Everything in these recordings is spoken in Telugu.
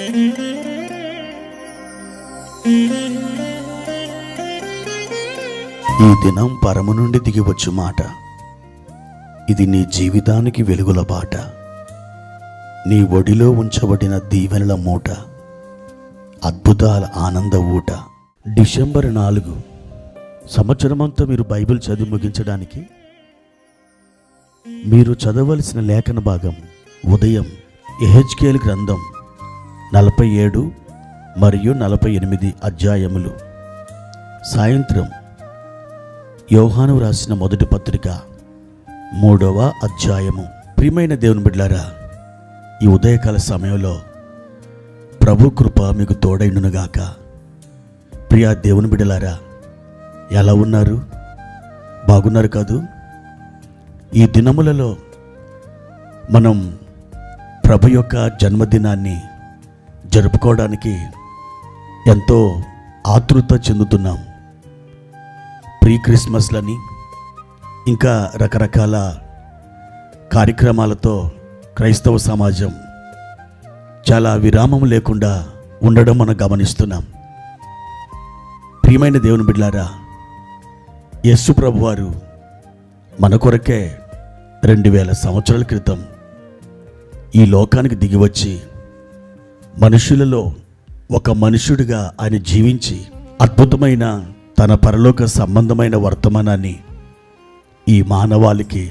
ఈ దినం పరము నుండి దిగివచ్చు మాట, ఇది నీ జీవితానికి వెలుగుల బాట, నీ ఒడిలో ఉంచబడిన దీవెనల మూట, అద్భుతాల ఆనంద ఊట. డిసెంబర్ 4 సంవత్సరమంతా మీరు బైబిల్ చదివి ముగించడానికి మీరు చదవలసిన లేఖన భాగం ఉదయం యెహెజ్కేలు గ్రంథం 47 మరియు 48 అధ్యాయములు, సాయంత్రం యోహాను రాసిన మొదటి పత్రిక 3వ అధ్యాయము. ప్రియమైన దేవుని బిడ్డలారా, ఈ ఉదయకాల సమయంలో ప్రభు కృప మీకు తోడైండునుగాక. ప్రియా దేవుని బిడ్డలారా, ఎలా ఉన్నారు? బాగున్నారు కాదు? ఈ దినములలో మనం ప్రభు యొక్క జన్మదినాన్ని జరుపుకోవడానికి ఎంతో ఆతృత చెందుతున్నాం. ప్రీ క్రిస్మస్లని ఇంకా రకరకాల కార్యక్రమాలతో క్రైస్తవ సమాజం చాలా విరామం లేకుండా ఉండడం మనం గమనిస్తున్నాం. ప్రియమైన దేవుని బిడ్డలారా, యేసు ప్రభు వారు మన కొరకే 2000 సంవత్సరాల క్రితం ఈ లోకానికి దిగివచ్చి మనుషులలో ఒక మనుషుడిగా ఆయన జీవించి అద్భుతమైన తన పరలోక సంబంధమైన వర్తమానాన్ని ఈ మానవాళికి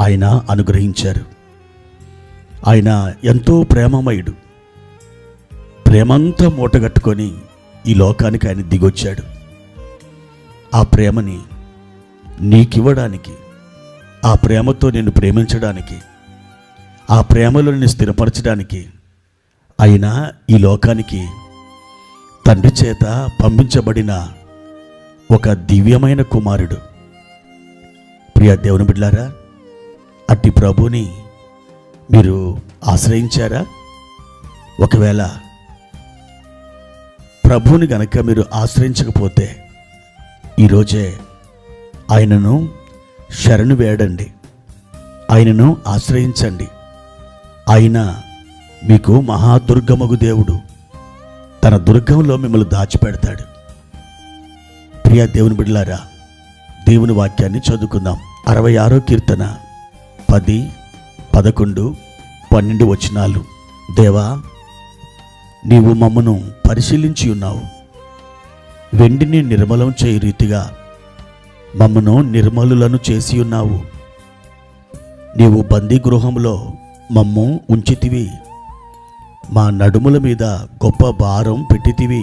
ఆయన అనుగ్రహించారు. ఆయన ఎంతో ప్రేమమయుడు. ప్రేమంతా మూటగట్టుకొని ఈ లోకానికి ఆయన దిగొచ్చాడు. ఆ ప్రేమని నీకివ్వడానికి, ఆ ప్రేమతో నిన్ను ప్రేమించడానికి, ఆ ప్రేమలో నిన్ను స్థిరపరచడానికి ఆయన ఈ లోకానికి తండ్రి చేత పంపించబడిన ఒక దివ్యమైన కుమారుడు. ప్రియ దేవుని బిడ్డలారా, అట్టి ప్రభుని మీరు ఆశ్రయించారా? ఒకవేళ ప్రభుని గనక మీరు ఆశ్రయించకపోతే ఈరోజే ఆయనను శరణు వేడండి, ఆయనను ఆశ్రయించండి. ఆయన మీకు మహాదుర్గమగు దేవుడు. తన దుర్గంలో మిమ్మల్ని దాచిపెడతాడు. ప్రియ దేవుని బిడ్డలారా, దేవుని వాక్యాన్ని చదువుకుందాం. 66వ కీర్తన 10, 11, 12 వచనాలు. దేవా, నీవు మమ్మను పరిశీలించి ఉన్నావు. వెండిని నిర్మలం చేయ రీతిగా మమ్మను నిర్మలులను చేసి ఉన్నావు. నీవు బందీ గృహంలో మమ్ము ఉంచితివి. మా నడుముల మీద గొప్ప భారం పెట్టితివి.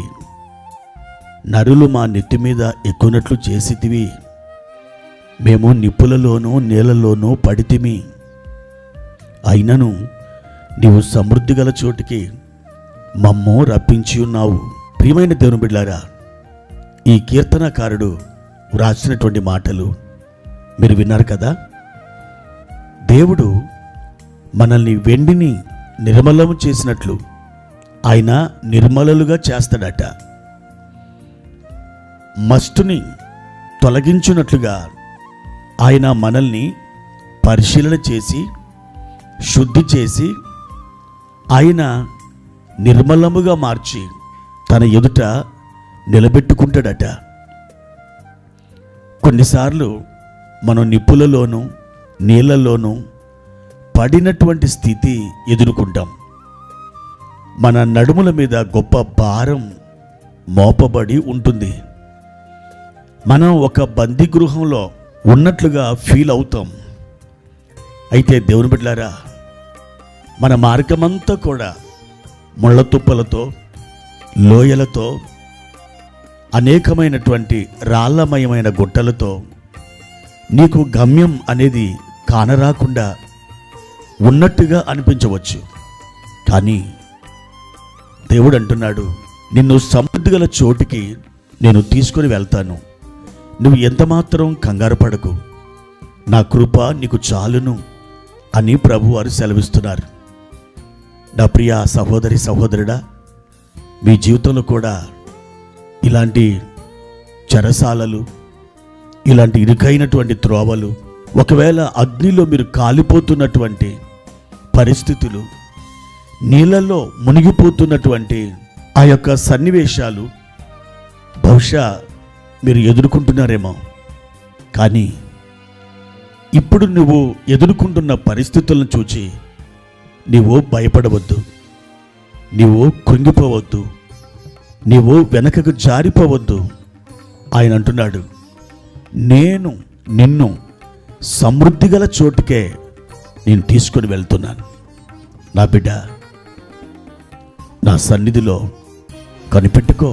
నరులు మా నెత్తి మీద ఎక్కునట్లు చేసితివి. మేము నిప్పులలోనూ నీళ్ళలోనూ పడితిమి. అయినను నీవు సమృద్ధి గల చోటికి మమ్ము రప్పించి ఉన్నావు. ప్రియమైన దేవుని బిడ్డలారా, ఈ కీర్తనకారుడు వ్రాసినటువంటి మాటలు మీరు విన్నారు కదా. దేవుడు మనల్ని వెండిని నిర్మలం చేసినట్లు ఆయన నిర్మలలుగా చేస్తాడట. మస్టుని తొలగించున్నట్లుగా ఆయన మనల్ని పరిశీలన చేసి శుద్ధి చేసి ఆయన నిర్మలముగా మార్చి తన ఎదుట నిలబెట్టుకుంటాడట. కొన్నిసార్లు మనం నిప్పులలోనూ నీళ్ళలోనూ పడినటువంటి స్థితి ఎదుర్కొంటాం. మన నడుముల మీద గొప్ప భారం మోపబడి ఉంటుంది. మనం ఒక బందీ గృహంలో ఉన్నట్లుగా ఫీల్ అవుతాం. అయితే దేవుని బిడ్డలారా, మన మార్గమంతా కూడా ముళ్ళ తుప్పలతో, లోయలతో, అనేకమైనటువంటి రాళ్ళమయమైన గుట్టలతో నీకు గమ్యం అనేది కానరాకుండా ఉన్నట్టుగా అనిపించవచ్చు. కానీ దేవుడు అంటున్నాడు, నిన్ను సమృద్ధి గల చోటికి నేను తీసుకొని వెళ్తాను. నువ్వు ఎంతమాత్రం కంగారు పడకు, నా కృప నీకు చాలును అని ప్రభువారు సెలవిస్తున్నారు. నా ప్రియ సహోదరి సహోదరుడా, మీ జీవితంలో కూడా ఇలాంటి చెరసాలలు, ఇలాంటి ఇరుకైనటువంటి త్రోవలు, ఒకవేళ అగ్నిలో మీరు కాలిపోతున్నటువంటి పరిస్థితులు నీళ్ళల్లో మునిగిపోతున్నటువంటి ఆ యొక్క సన్నివేశాలు బహుశా మీరు ఎదుర్కొంటున్నారేమో. కానీ ఇప్పుడు నువ్వు ఎదుర్కొంటున్న పరిస్థితులను చూచి నీవు భయపడవద్దు, నీవు కృంగిపోవద్దు, నీవు వెనకకు జారిపోవద్దు. ఆయన అంటున్నాడు, నేను నిన్ను సమృద్ధి గల చోటుకే నేను తీసుకొని వెళ్తున్నాను. నా బిడ్డ, నా సన్నిధిలో కనిపెట్టుకో,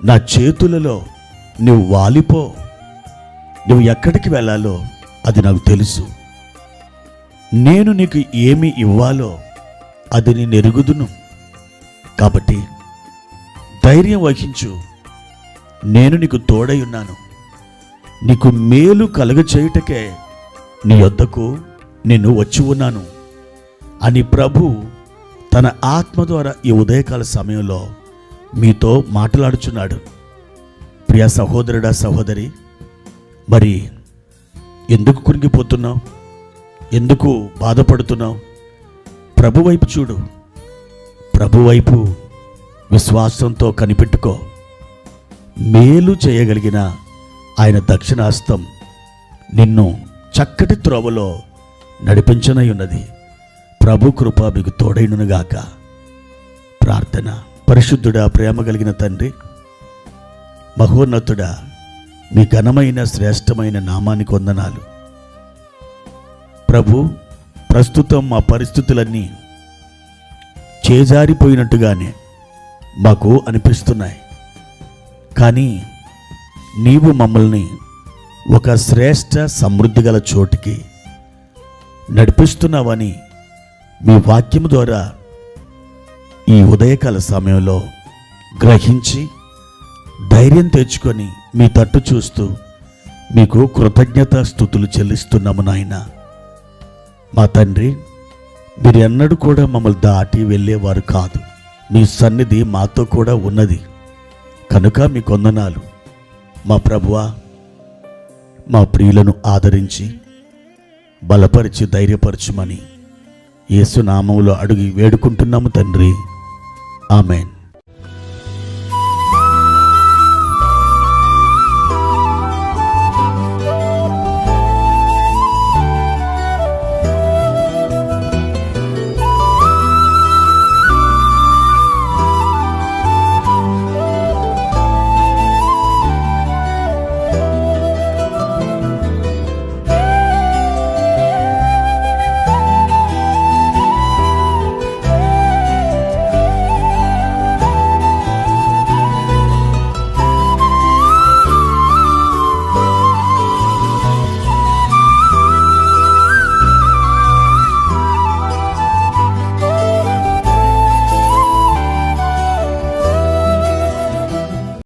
నా చేతులలో నువ్వు వాలిపో. నువ్వు ఎక్కడికి వెళ్ళాలో అది నాకు తెలుసు. నేను నీకు ఏమి ఇవ్వాలో అది నేను ఎరుగుదును. కాబట్టి ధైర్యం వహించు, నేను నీకు తోడై ఉన్నాను. నీకు మేలు కలుగచేయుటకే నీ యొద్దకు నేను వచ్చి ఉన్నాను అని ప్రభు తన ఆత్మ ద్వారా ఈ ఉదయకాల సమయంలో మీతో మాట్లాడుచున్నాడు. ప్రియ సహోదరుడా, సహోదరి, మరి ఎందుకు కృంగిపోతున్నావు? ఎందుకు బాధపడుతున్నావు? ప్రభు వైపు చూడు, ప్రభు వైపు విశ్వాసంతో కనిపెట్టుకో. మేలు చేయగలిగిన ఆయన దక్షిణాస్తం నిన్ను చక్కటి త్రోవలో నడిపించనై ఉన్నది. ప్రభు కృప మీకు తోడైనుగాక. ప్రార్థన. పరిశుద్ధుడా, ప్రేమ కలిగిన తండ్రి, మహోన్నతుడా, మీ ఘనమైన శ్రేష్టమైన నామానికి వందనాలు. ప్రభు, ప్రస్తుతం మా పరిస్థితులన్నీ చేజారిపోయినట్టుగానే మాకు అనిపిస్తున్నాయి. కానీ నీవు మమ్మల్ని ఒక శ్రేష్ట సమృద్ధి గల చోటికి నడిపిస్తున్నావని మీ వాక్యము ద్వారా ఈ ఉదయకాల సమయంలో గ్రహించి ధైర్యం తెచ్చుకొని మీ తట్టు చూస్తూ మీకు కృతజ్ఞతా స్తుతులు చెల్లిస్తున్నాము నాయన. మా తండ్రి, మీరు ఎన్నడూ కూడా మమ్మల్ని దాటి వెళ్ళేవారు కాదు. మీ సన్నిధి మాతో కూడా ఉన్నది కనుక మీ వందనాలు. మా ప్రభువా, మా ప్రియులను ఆదరించి బలపరిచి ధైర్యపరచుమని యేసు నామములో అడిగి వేడుకుంటున్నాము తండ్రి. ఆమెన్.